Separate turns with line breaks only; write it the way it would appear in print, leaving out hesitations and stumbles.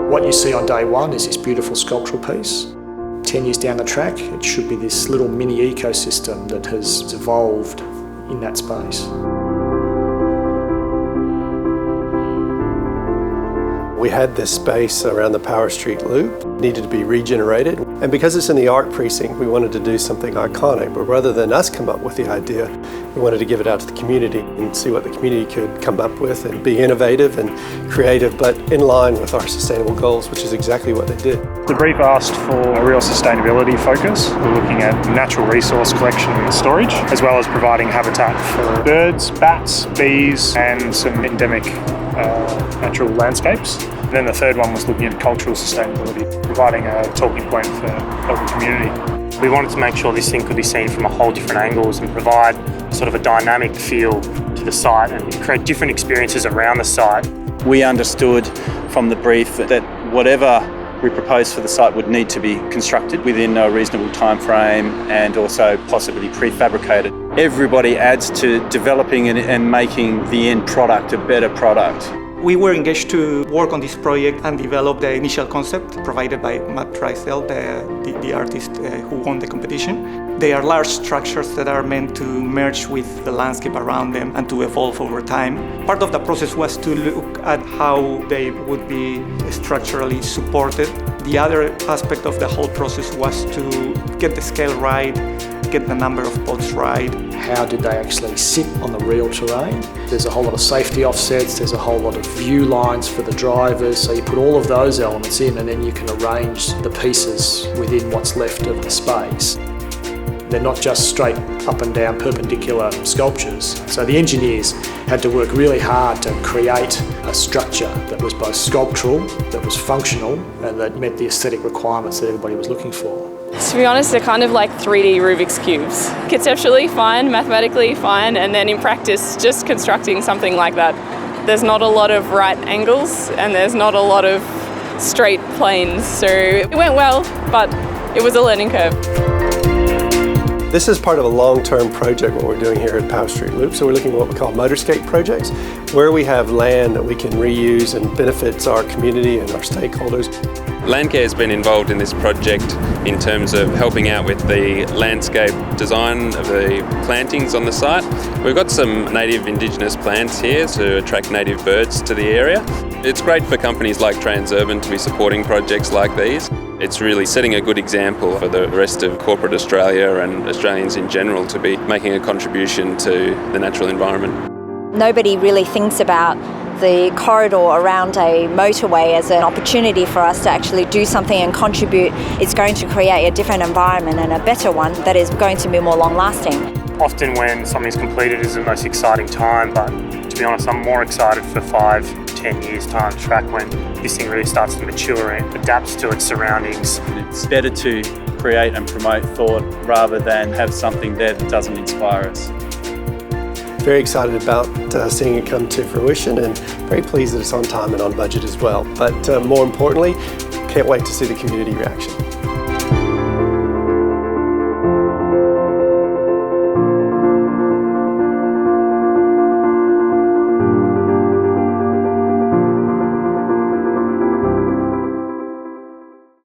What you see on day one is this beautiful sculptural piece. 10 years down the track, it should be this little mini ecosystem that has evolved in that space.
We had this space around the Power Street Loop, needed to be regenerated. And because it's in the art precinct, we wanted to do something iconic. But rather than us come up with the idea, we wanted to give it out to the community and see what the community could come up with and be innovative and creative, but in line with our sustainable goals, which is exactly what they did.
The brief asked for a real sustainability focus. We're looking at natural resource collection and storage, as well as providing habitat for birds, bats, bees, and some endemic natural landscapes. And then the third one was looking at cultural sustainability, providing a talking point for the local community.
We wanted to make sure this thing could be seen from a whole different angles and provide sort of a dynamic feel to the site and create different experiences around the site.
We understood from the brief that whatever we proposed for the site would need to be constructed within a reasonable time frame and also possibly prefabricated. Everybody adds to developing and making the end product a better product.
We were engaged to work on this project and develop the initial concept provided by Matt Drysdale, the artist who won the competition. They are large structures that are meant to merge with the landscape around them and to evolve over time. Part of the process was to look at how they would be structurally supported. The other aspect of the whole process was to get the scale right, get the number of pods right.
How did they actually sit on the real terrain? There's a whole lot of safety offsets, there's a whole lot of view lines for the drivers, so you put all of those elements in and then you can arrange the pieces within what's left of the space. They're not just straight up and down perpendicular sculptures. So the engineers had to work really hard to create a structure that was both sculptural, that was functional, and that met the aesthetic requirements that everybody was looking for.
To be honest, they're kind of like 3D Rubik's Cubes. Conceptually fine, mathematically fine, and then in practice, just constructing something like that. There's not a lot of right angles and there's not a lot of straight planes. So it went well, but it was a learning curve.
This is part of a long-term project, what we're doing here at Power Street Loop. So we're looking at what we call Motorscape projects, where we have land that we can reuse and benefits our community and our stakeholders.
Landcare has been involved in this project in terms of helping out with the landscape design of the plantings on the site. We've got some native indigenous plants here to attract native birds to the area. It's great for companies like Transurban to be supporting projects like these. It's really setting a good example for the rest of corporate Australia and Australians in general to be making a contribution to the natural environment.
Nobody really thinks about the corridor around a motorway as an opportunity for us to actually do something and contribute. It's going to create a different environment and a better one that is going to be more long-lasting.
Often when something's completed is the most exciting time, but to be honest, I'm more excited for 5-10 years time track when this thing really starts to mature and adapts to its surroundings.
It's better to create and promote thought rather than have something there that doesn't inspire us.
Very excited about seeing it come to fruition and very pleased that it's on time and on budget as well. But more importantly, can't wait to see the community reaction.